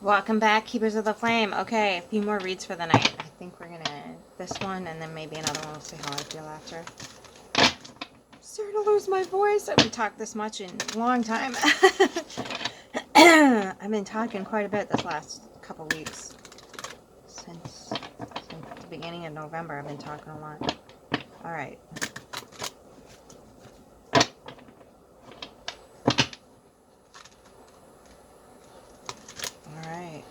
Welcome back, Keepers of the Flame. Okay, a few more reads for the night. I think we're gonna this one and then maybe another one. We'll see how I feel after. I'm starting to lose my voice. I haven't talked this much in a long time. I've been talking quite a bit this last couple weeks. Since the beginning of November, I've been talking a lot. Alright. Alright.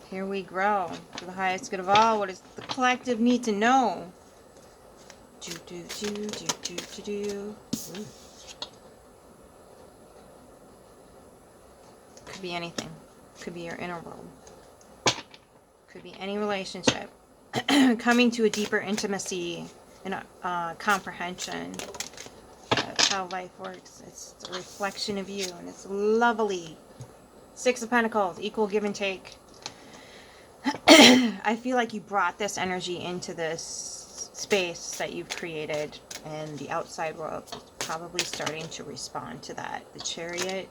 Here we grow. For the highest good of all, what does the collective need to know? Do do do do do do do. Could be anything. Could be your inner world. Could be any relationship. Coming to a deeper intimacy and comprehension. That's how life works. It's a reflection of you, and it's lovely. Six of Pentacles, equal give and take. I feel like you brought this energy into this space that you've created, and the outside world is probably starting to respond to that. The Chariot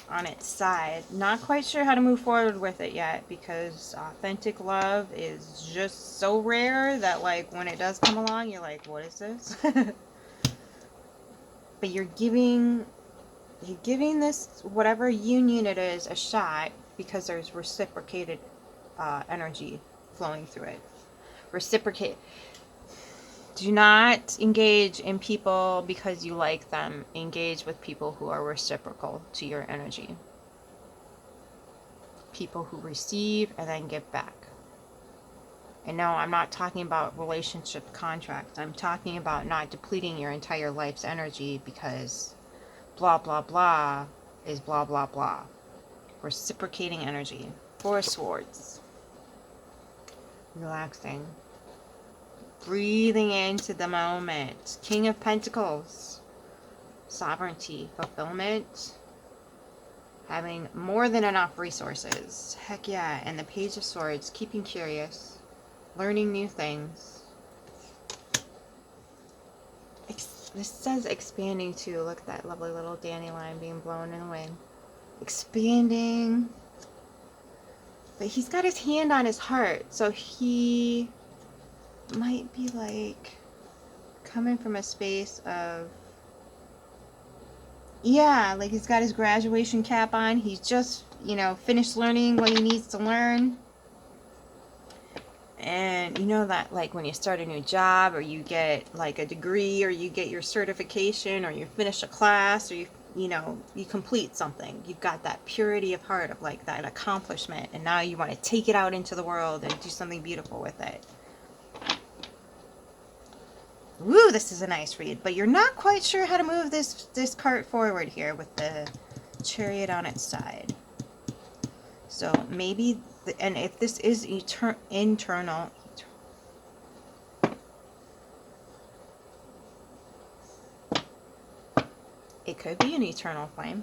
on its side. Not quite sure how to move forward with it yet, because authentic love is just so rare that, like, when it does come along, you're like, what is this? But you're giving this, whatever union it is, a shot, because there's reciprocated energy flowing through it. Reciprocate. Do not engage in people because you like them. Engage with people who are reciprocal to your energy. People who receive and then give back. And no, I'm not talking about relationship contracts. I'm talking about not depleting your entire life's energy because blah, blah, blah is blah, blah, blah. Reciprocating energy. Four of Swords. Relaxing. Breathing into the moment. King of Pentacles. Sovereignty. Fulfillment. Having more than enough resources. Heck yeah. And the Page of Swords. Keeping curious. Learning new things. This says expanding too. Look at that lovely little dandelion being blown in the wind. Expanding. But he's got his hand on his heart. So he might be like coming from a space of, yeah, like he's got his graduation cap on. He's just, finished learning what he needs to learn. And you know that, like, when you start a new job, or you get like a degree, or you get your certification, or you finish a class, or you complete something, you've got that purity of heart of like that accomplishment, and now you want to take it out into the world and do something beautiful with it. Woo, this is a nice read, but you're not quite sure how to move this cart forward here with the Chariot on its side. So maybe, and if this is internal, it could be an eternal flame.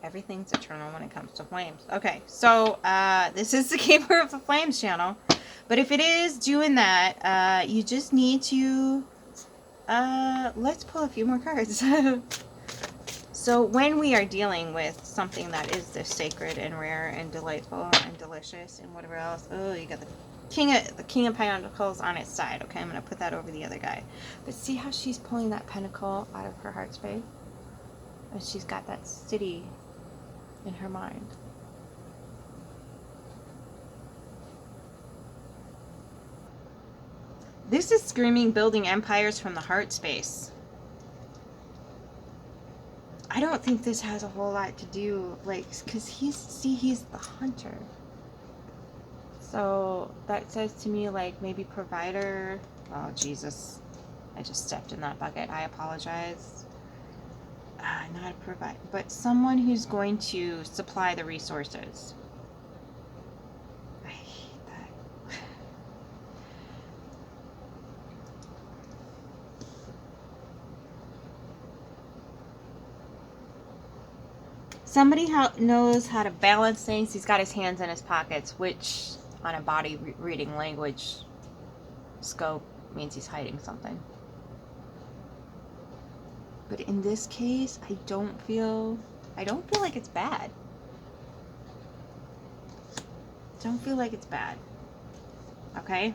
Everything's eternal when it comes to flames. Okay, so this is the Keeper of the Flames channel. But if it is doing that, you just need to, let's pull a few more cards. So when we are dealing with something that is this sacred and rare and delightful and delicious and whatever else, oh, you got the King of Pentacles on its side. Okay, I'm going to put that over the other guy. But see how she's pulling that pentacle out of her heart space? And she's got that city in her mind. This is screaming building empires from the heart space. I don't think this has a whole lot to do, like, because he's the hunter. So that says to me, like, maybe provider. Oh, Jesus. I just stepped in that bucket. I apologize. Not a provider, but someone who's going to supply the resources. I hate that. Somebody knows how to balance things. He's got his hands in his pockets, which on a body reading language scope means he's hiding something. But in this case, I don't feel like it's bad. Don't feel like it's bad. Okay?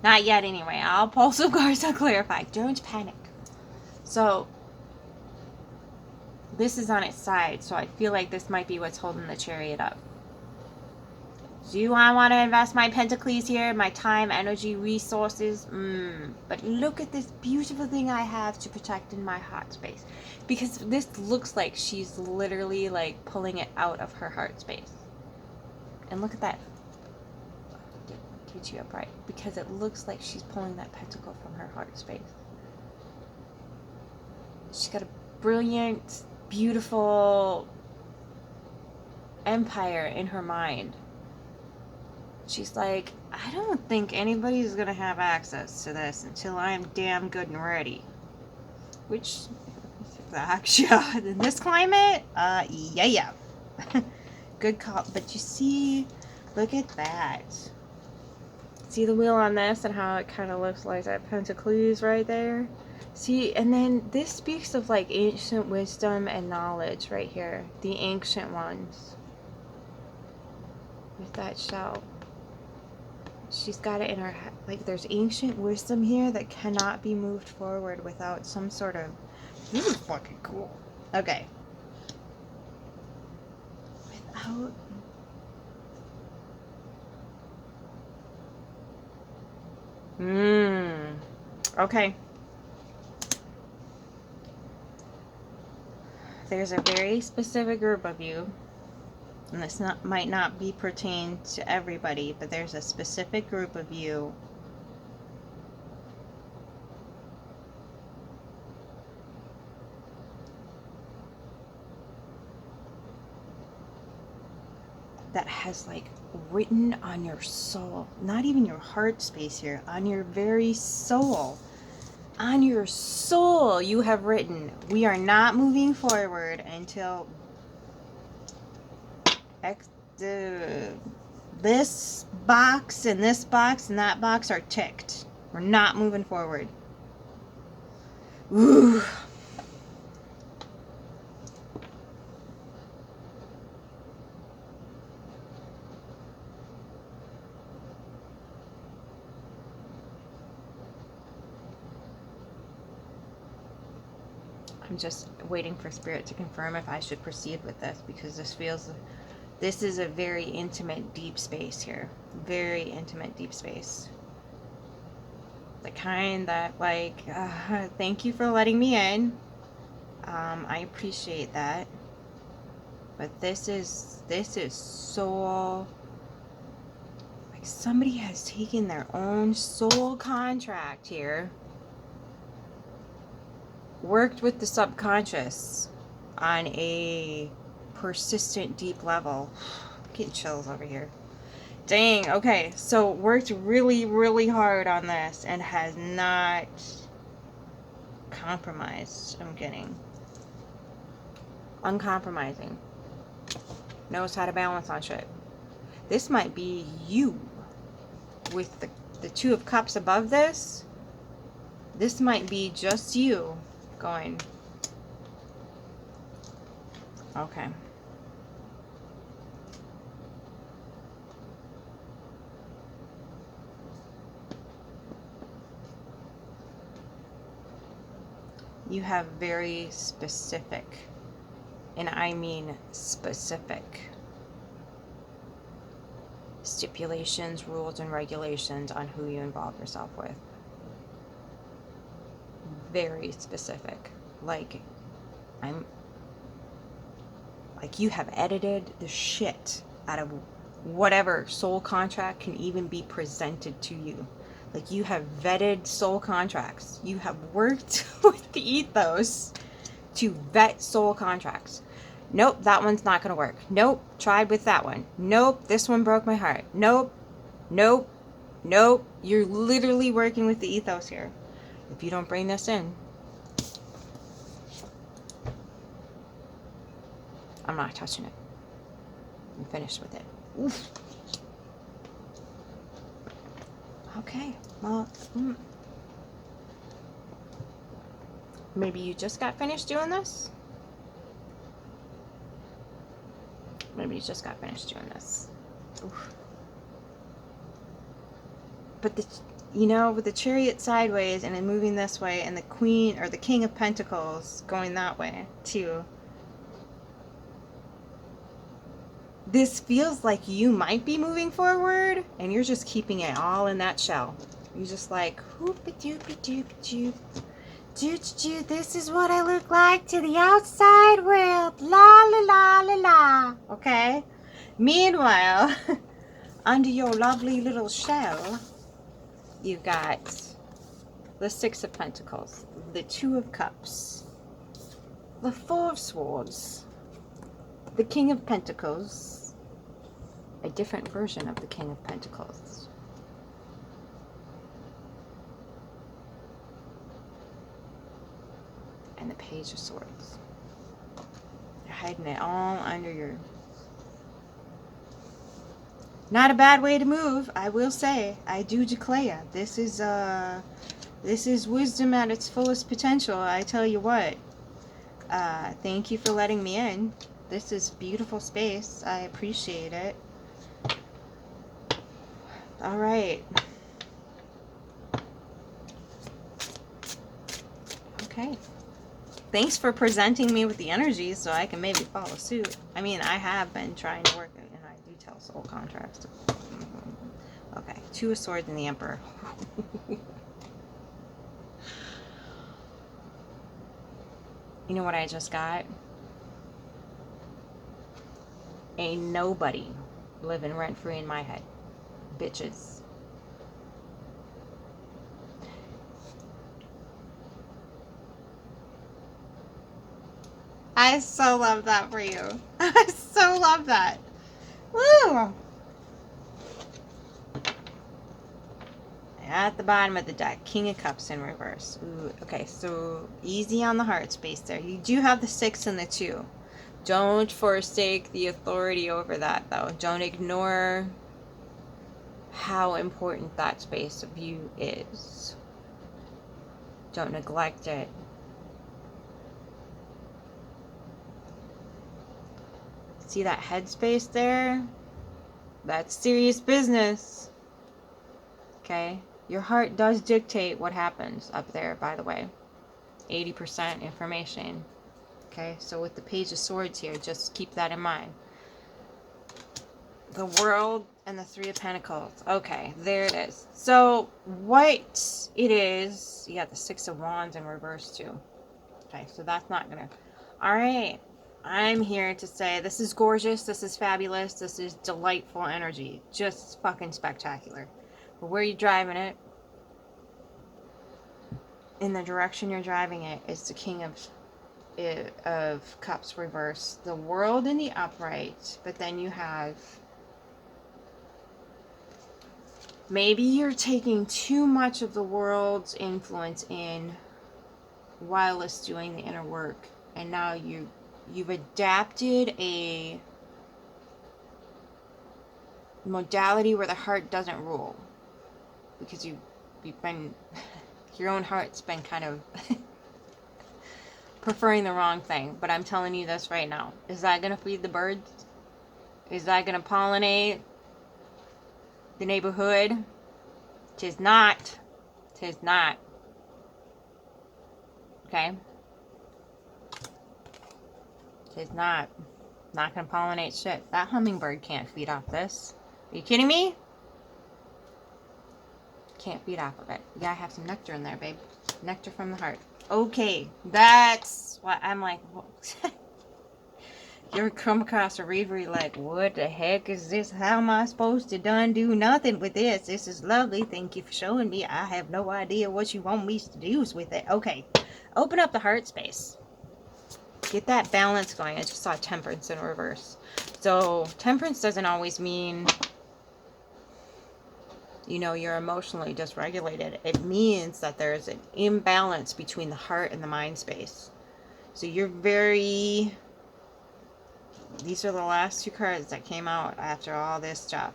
Not yet anyway. I'll pull some cards to clarify. Don't panic. So, this is on its side, so I feel like this might be what's holding the Chariot up. Do I want to invest my Pentacles here? My time, energy, resources? But look at this beautiful thing I have to protect in my heart space. Because this looks like she's literally like pulling it out of her heart space. And look at that. Get you upright. Because it looks like she's pulling that pentacle from her heart space. She's got a brilliant, beautiful empire in her mind. She's like, I don't think anybody's gonna have access to this until I'm damn good and ready. Which, yeah, in this climate, yeah. Good call. But you see, look at that. See the wheel on this and how it kind of looks like that Pentacles right there? See, and then this speaks of like ancient wisdom and knowledge right here. The ancient ones. With that shell. She's got it in her head. Like, there's ancient wisdom here that cannot be moved forward without some sort of... This is fucking cool. Okay. Without... Okay. There's a very specific group of you, and this might not be pertained to everybody, but there's a specific group of you that has like written on your soul, not even your heart space here, on your very soul. On your soul, you have written, we are not moving forward until this box and this box and that box are ticked. We're not moving forward. Ooh. I'm just waiting for Spirit to confirm if I should proceed with this, because this is a very intimate, deep space here. Very intimate, deep space. The kind that, like, thank you for letting me in. I appreciate that. But this is soul. Like, somebody has taken their own soul contract here. Worked with the subconscious on a persistent, deep level. I'm getting chills over here. Dang, okay. So worked really, really hard on this and has not compromised. I'm getting uncompromising. Knows how to balance on shit. This might be you with the Two of Cups above this. This might be just you going, okay. You have very specific, and I mean specific, stipulations, rules, and regulations on who you involve yourself with. Very specific. Like you have edited the shit out of whatever soul contract can even be presented to you. Like, you have vetted soul contracts. You have worked with the ethos to vet soul contracts. Nope, that one's not gonna work. Nope, tried with that one. Nope, this one broke my heart. Nope. You're literally working with the ethos here. If you don't bring this in, I'm not touching it. I'm finished with it. Oof. Okay, well, maybe you just got finished doing this? Maybe you just got finished doing this. Oof. But the, you know, with the Chariot sideways and then moving this way, and the Queen or the King of Pentacles going that way too. This feels like you might be moving forward, and you're just keeping it all in that shell. You're just like, hoopy doopy doop doop. This is what I look like to the outside world. La la la la la. Okay? Meanwhile, under your lovely little shell, you've got the Six of Pentacles, the Two of Cups, the Four of Swords, the King of Pentacles, a different version of the King of Pentacles. And the Page of Swords. You're hiding it all under your... Not a bad way to move, I will say. I do declare. This is wisdom at its fullest potential, I tell you what. Thank you for letting me in. This is beautiful space. I appreciate it. Alright. Okay. Thanks for presenting me with the energy so I can maybe follow suit. I mean, I have been trying to work it, and I do tell soul contracts. Okay, Two of Swords and the Emperor. You know what I just got? Ain't nobody living rent-free in my head. Bitches. I so love that for you. I so love that. Woo! At the bottom of the deck, King of Cups in reverse. Ooh, okay, so easy on the heart space there. You do have the 6 and the 2. Don't forsake the authority over that, though. Don't ignore how important that space of you is. Don't neglect it. See that headspace there? That's serious business. Okay? Your heart does dictate what happens up there, by the way. 80% information. Okay? So with the Page of Swords here, just keep that in mind. The World and the Three of Pentacles. Okay, there it is. So what it is, you got the Six of Wands in reverse too. Okay, so that's not gonna... Alright. I'm here to say this is gorgeous, this is fabulous, this is delightful energy. Just fucking spectacular. But where are you driving it? In the direction you're driving it is the King of Cups reverse. The World in the upright, but then you have... Maybe you're taking too much of the world's influence in while it's doing the inner work. And now you've adapted a modality where the heart doesn't rule. Because you've been... Your own heart's been kind of preferring the wrong thing. But I'm telling you this right now. Is that going to feed the birds? Is that going to pollinate the neighborhood? 'Tis not. 'Tis not. Okay? 'Tis not. Not gonna pollinate shit. That hummingbird can't feed off this. Are you kidding me? Can't feed off of it. You gotta have some nectar in there, babe. Nectar from the heart. Okay, that's what I'm like. You ever come across a read where you're like, what the heck is this? How am I supposed to done do nothing with this? This is lovely. Thank you for showing me. I have no idea what you want me to do with it. Okay, open up the heart space. Get that balance going. I just saw Temperance in reverse. So Temperance doesn't always mean, you know, you're emotionally dysregulated. It means that there's an imbalance between the heart and the mind space. So you're very... These are the last two cards that came out after all this stuff.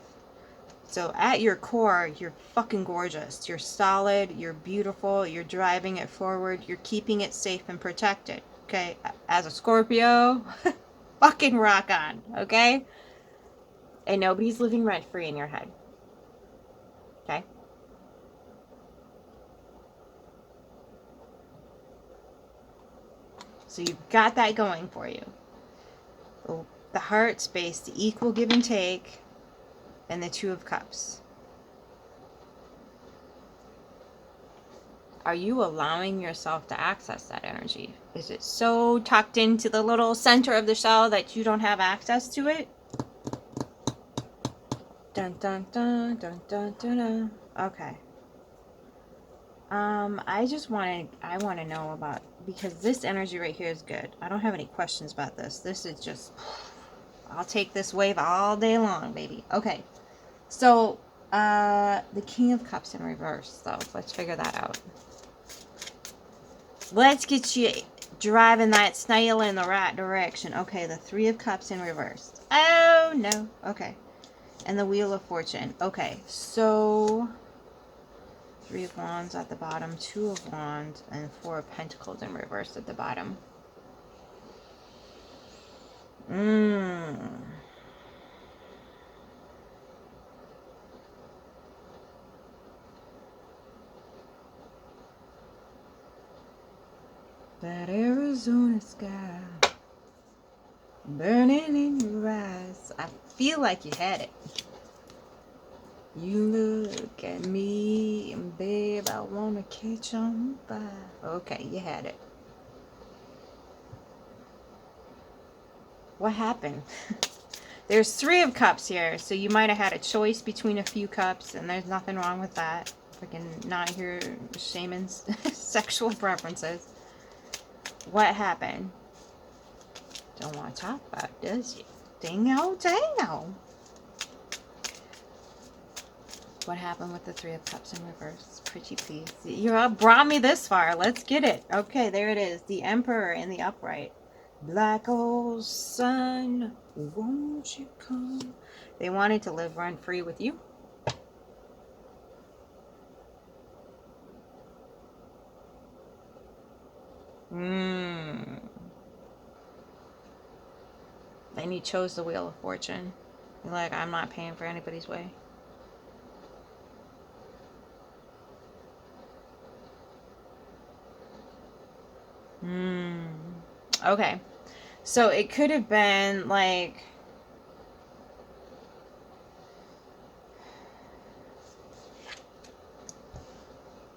So at your core, you're fucking gorgeous. You're solid. You're beautiful. You're driving it forward. You're keeping it safe and protected. Okay? As a Scorpio, fucking rock on. Okay? And nobody's living rent-free in your head. Okay? So you've got that going for you. The heart space, the equal give and take, and the Two of Cups. Are you allowing yourself to access that energy? Is it so tucked into the little center of the shell that you don't have access to it? Dun dun dun dun dun dun dun. Okay. I want to know about, because this energy right here is good. I don't have any questions about this. This is just, I'll take this wave all day long, baby. Okay. So, the King of Cups in reverse, though. Let's figure that out. Let's get you driving that snail in the right direction. Okay, the Three of Cups in reverse. Oh, no. Okay. And the Wheel of Fortune. Okay, so Three of Wands at the bottom, Two of Wands, and Four of Pentacles in reverse at the bottom. That Arizona sky burning in your eyes. I feel like you had it. You look at me and babe, I wanna catch on fire. Okay, you had it. What happened? There's Three of Cups here, so you might have had a choice between a few cups, and there's nothing wrong with that. Freaking not here shaming sexual preferences. What happened? Don't want to talk about it, does you? Dingo, dango. What happened with the Three of Cups in reverse? Pretty please. You all brought me this far. Let's get it. Okay, there it is. The Emperor in the upright. Black old sun, won't you come? They wanted to live rent-free with you. Then you chose the Wheel of Fortune. You're like, I'm not paying for anybody's way. Okay. So it could have been like,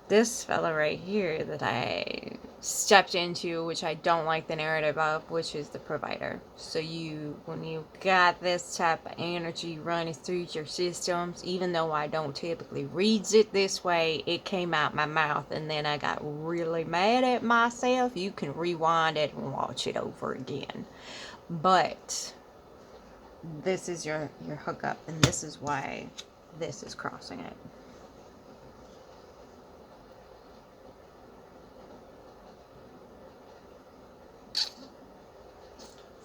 this fella right here that I stepped into, which I don't like the narrative of, which is the provider. So when you got this type of energy running through your systems, even though I don't typically read it this way, it came out my mouth and then I got really mad at myself. You can rewind it and watch it over again. But this is your hookup, and this is why this is crossing it.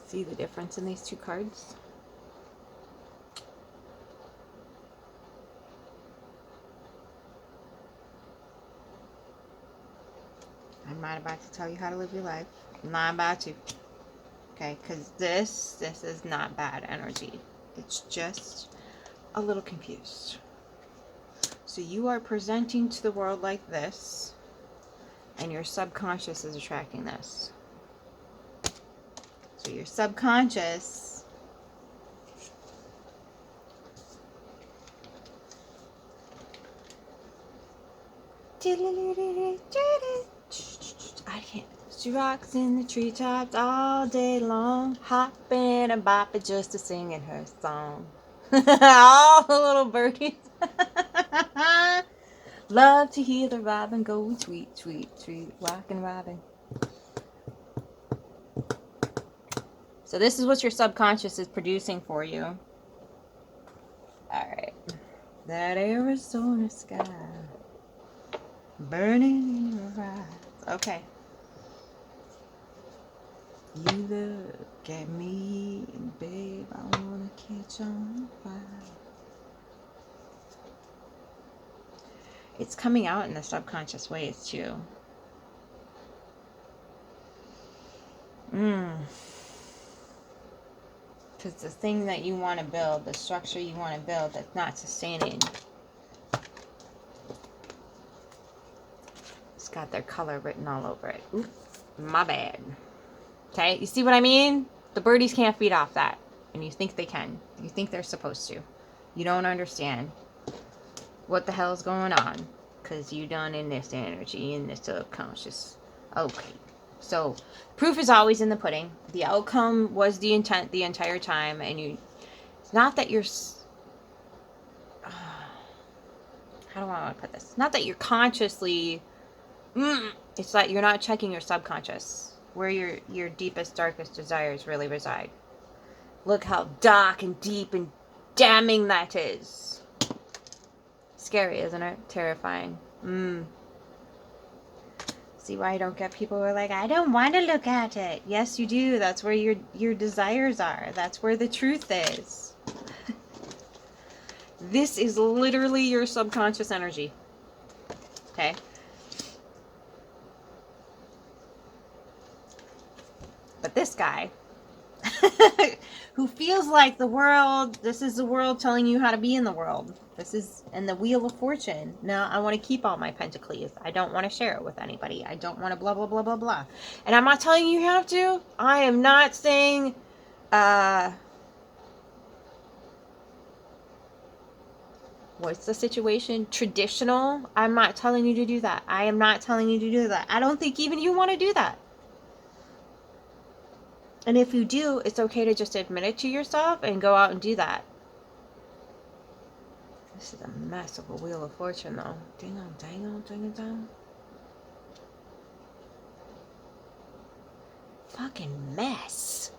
See the difference in these two cards? I'm not about to tell you how to live your life. I'm not about to. Okay, because this is not bad energy. It's just a little confused. So you are presenting to the world like this, and your subconscious is attracting this. So your subconscious I can't. She rocks in the treetops all day long, hopping and bopping just to singing her song. All the little birdies love to hear the robin go tweet, tweet, tweet, rockin' robin. So this is what your subconscious is producing for you. Alright. That Arizona sky burning in your eyes. Okay. You look at me, babe, I wanna catch on fire. It's coming out in the subconscious ways too. Because the thing that you want to build, the structure you want to build that's not sustaining, it's got their color written all over it. Oops, my bad. Okay, you see what I mean? The birdies can't feed off that. And you think they can. You think they're supposed to. You don't understand what the hell's going on. Because you done in this energy, in this subconscious. Okay. So, proof is always in the pudding. The outcome was the intent the entire time. And you... It's not that you're... how do I want to put this? It's not that you're consciously... it's like you're not checking your subconscious. Where your deepest, darkest desires really reside. Look how dark and deep and damning that is. Scary, isn't it? Terrifying. See why I don't get people who are like, I don't want to look at it. Yes, you do. That's where your desires are. That's where the truth is. This is literally your subconscious energy. Okay? But this guy, who feels like the world, this is the world telling you how to be in the world. This is in the Wheel of Fortune. Now, I want to keep all my pentacles. I don't want to share it with anybody. I don't want to blah, blah, blah, blah, blah. And I'm not telling you have to. I am not saying, what's the situation? Traditional. I'm not telling you to do that. I am not telling you to do that. I don't think even you want to do that. And if you do, it's okay to just admit it to yourself and go out and do that. This is a mess of a Wheel of Fortune, though. Ding on, dang on, ding on, dang. Fucking mess.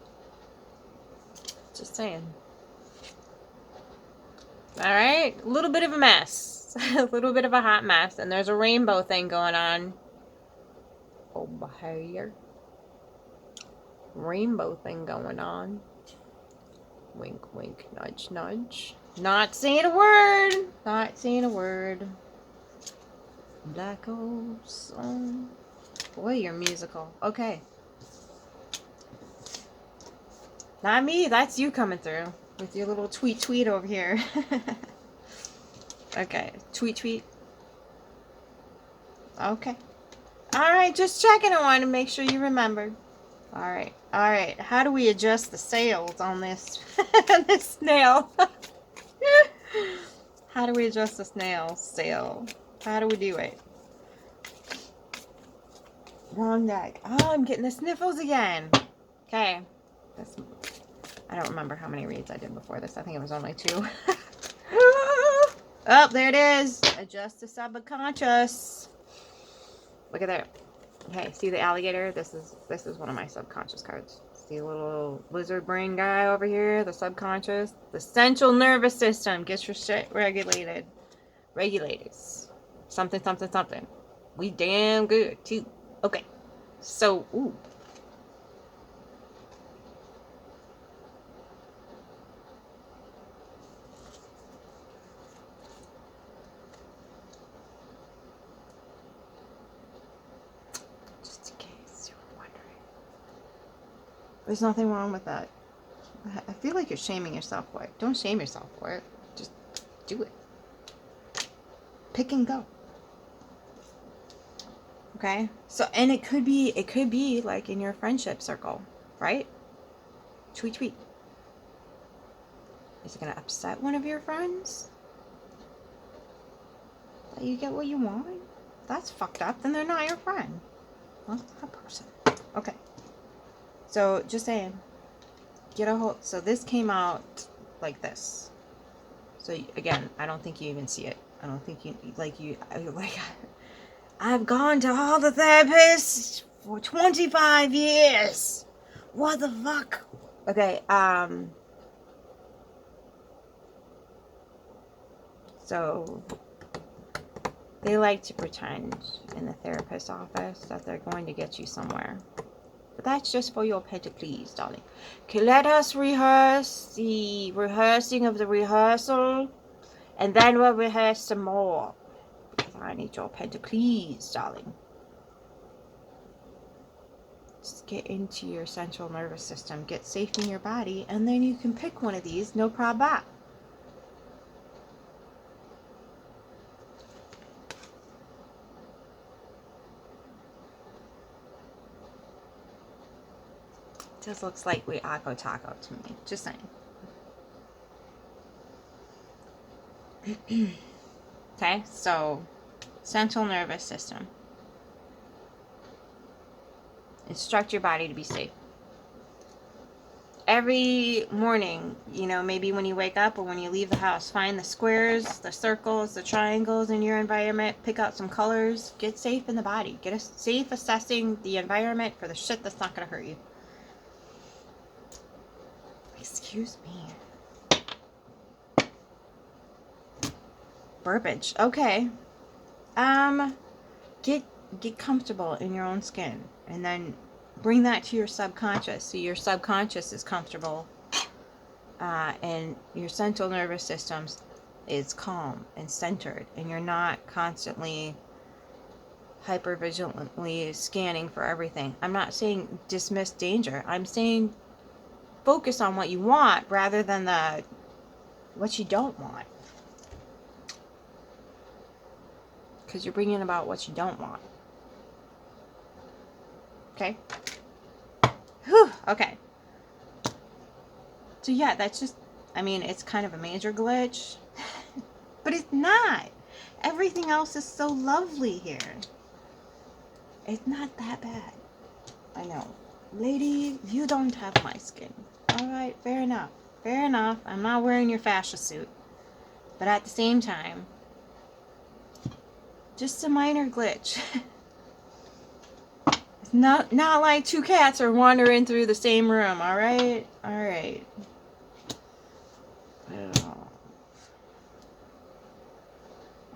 Just saying. Alright? A little bit of a mess. A little bit of a hot mess. And there's a rainbow thing going on over here. Rainbow thing going on. Wink, wink, nudge, nudge. Not saying a word. Not saying a word. Black old song. Boy, you're musical. Okay. Not me. That's you coming through with your little tweet over here. Okay. Tweet. Okay. Alright, just checking on to make sure you remembered. Alright. How do we adjust the sails on this this snail? How do we adjust the snail sail? How do we do it? Wrong deck. Oh, I'm getting the sniffles again. Okay. I don't remember how many reads I did before this. I think it was only 2. Oh, there it is. Adjust the subconscious. Look at that. Okay, see the alligator? This is one of my subconscious cards. See the little lizard brain guy over here? The subconscious. The central nervous system. Get your shit regulated. Regulators. Something. We damn good, too. Okay. So, ooh. There's nothing wrong with that. I feel like you're shaming yourself for it. Don't shame yourself for it. Just do it. Pick and go. Okay? So, and it could be like in your friendship circle, right? Tweet. Is it going to upset one of your friends? That you get what you want? That's fucked up. Then they're not your friend. Well, that person. Okay. So, just saying, get a hold. So, this came out like this. So, again, I don't think you even see it. I don't think you, I've gone to all the therapists for 25 years. What the fuck? Okay, so, they like to pretend in the therapist's office that they're going to get you somewhere. But that's just for your pentacles, darling. Okay, let us rehearse the rehearsing of the rehearsal. And then we'll rehearse some more. Because I need your pentacles, darling. Just get into your central nervous system, get safe in your body, and then you can pick one of these, no problem. This looks like we Ako Taco to me, just saying. Okay, so central nervous system. Instruct your body to be safe. Every morning, you know, maybe when you wake up or when you leave the house, find the squares, the circles, the triangles in your environment, pick out some colors, get safe in the body. Get a safe assessing the environment for the shit that's not going to hurt you. Excuse me. Burbage. Okay. Get comfortable in your own skin, and then bring that to your subconscious, so your subconscious is comfortable, and your central nervous system is calm and centered, and you're not constantly hypervigilantly scanning for everything. I'm not saying dismiss danger. I'm saying focus on what you want rather than what you don't want. Because you're bringing about what you don't want. Okay? Whew, okay. So yeah, that's just, I mean, it's kind of a major glitch. But it's not. Everything else is so lovely here. It's not that bad. I know. Lady, you don't have my skin. Alright, fair enough. Fair enough. I'm not wearing your fascia suit. But at the same time, just a minor glitch. It's not like two cats are wandering through the same room, alright? Alright.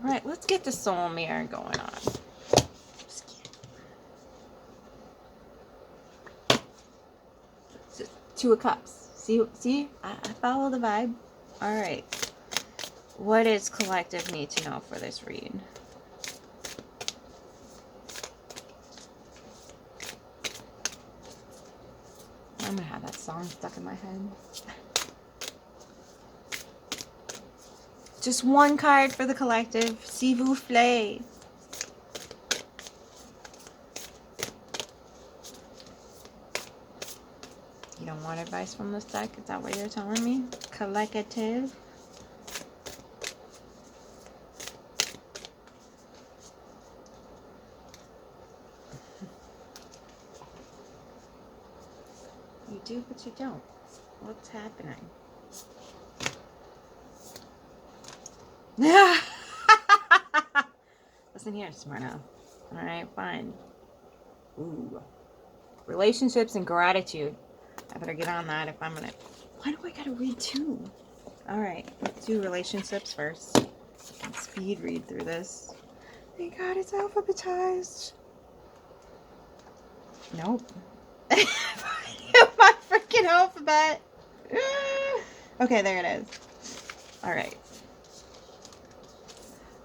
Alright, let's get the soul mirror going on. Two of Cups. See? I follow the vibe. Alright. What does collective need to know for this read? I'm gonna have that song stuck in my head. Just one card for the collective. S'il vous plaît. You don't want advice from this deck? Is that what you're telling me? Collective. You do, but you don't. What's happening? Listen here, Smyrna. Alright, fine. Ooh. Relationships and gratitude. I better get on that if I'm gonna... Why do I gotta read two? Alright, let's do relationships first. I can speed read through this. Thank God it's alphabetized. Nope. My freaking alphabet. Okay, there it is. Alright.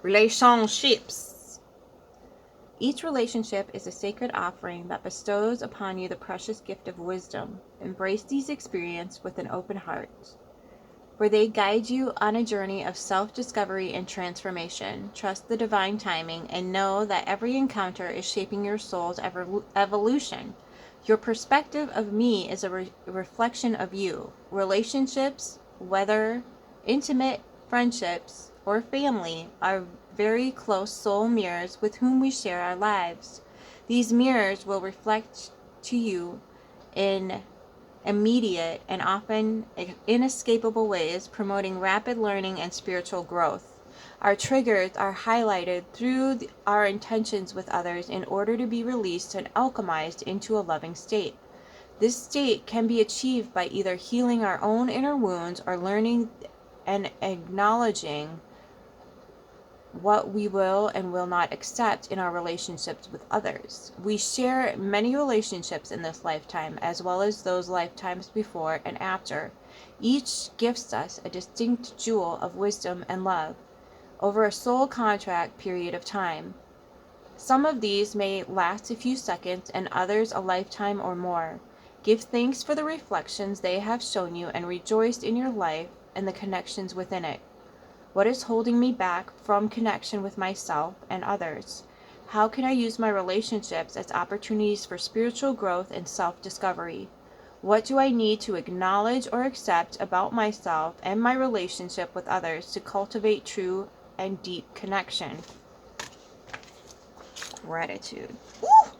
Relationships. Each relationship is a sacred offering that bestows upon you the precious gift of wisdom. Embrace these experiences with an open heart, for they guide you on a journey of self-discovery and transformation. Trust the divine timing and know that every encounter is shaping your soul's evolution. Your perspective of me is a reflection of you. Relationships, whether intimate, friendships, or family, are very close soul mirrors with whom we share our lives. These mirrors will reflect to you in immediate and often inescapable ways, promoting rapid learning and spiritual growth. Our triggers are highlighted through our intentions with others in order to be released and alchemized into a loving state. This state can be achieved by either healing our own inner wounds or learning and acknowledging what we will and will not accept in our relationships with others. We share many relationships in this lifetime, as well as those lifetimes before and after. Each gifts us a distinct jewel of wisdom and love over a soul contract period of time. Some of these may last a few seconds and others a lifetime or more. Give thanks for the reflections they have shown you and rejoice in your life and the connections within it. What is holding me back from connection with myself and others? How can I use my relationships as opportunities for spiritual growth and self-discovery? What do I need to acknowledge or accept about myself and my relationship with others to cultivate true and deep connection? Gratitude. Woo!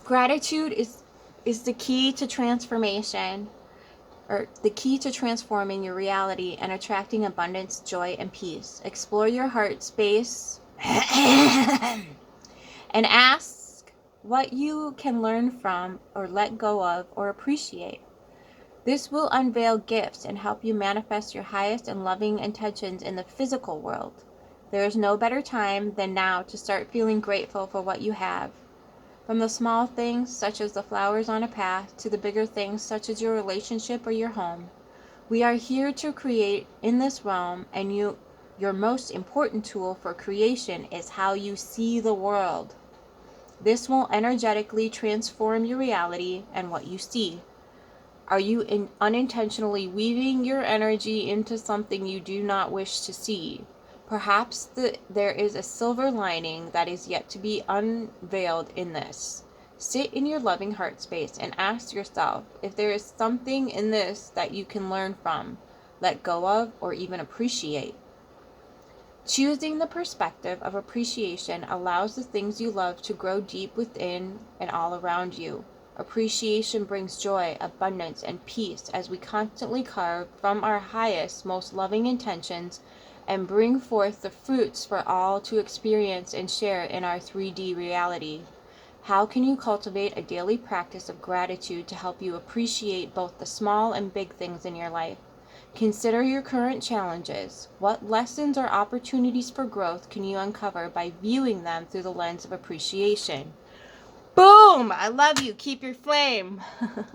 Gratitude is the key to transformation, or the key to transforming your reality and attracting abundance, joy, and peace. Explore your heart space and ask what you can learn from or let go of or appreciate. This will unveil gifts and help you manifest your highest and loving intentions in the physical world. There is no better time than now to start feeling grateful for what you have. From the small things, such as the flowers on a path, to the bigger things, such as your relationship or your home. We are here to create in this realm, and your most important tool for creation is how you see the world. This will energetically transform your reality and what you see. Are you unintentionally weaving your energy into something you do not wish to see? Perhaps there is a silver lining that is yet to be unveiled in this. Sit in your loving heart space and ask yourself if there is something in this that you can learn from, let go of, or even appreciate. Choosing the perspective of appreciation allows the things you love to grow deep within and all around you. Appreciation brings joy, abundance, and peace as we constantly carve from our highest, most loving intentions and bring forth the fruits for all to experience and share in our 3D reality. How can you cultivate a daily practice of gratitude to help you appreciate both the small and big things in your life? Consider your current challenges. What lessons or opportunities for growth can you uncover by viewing them through the lens of appreciation? Boom! I love you. Keep your flame.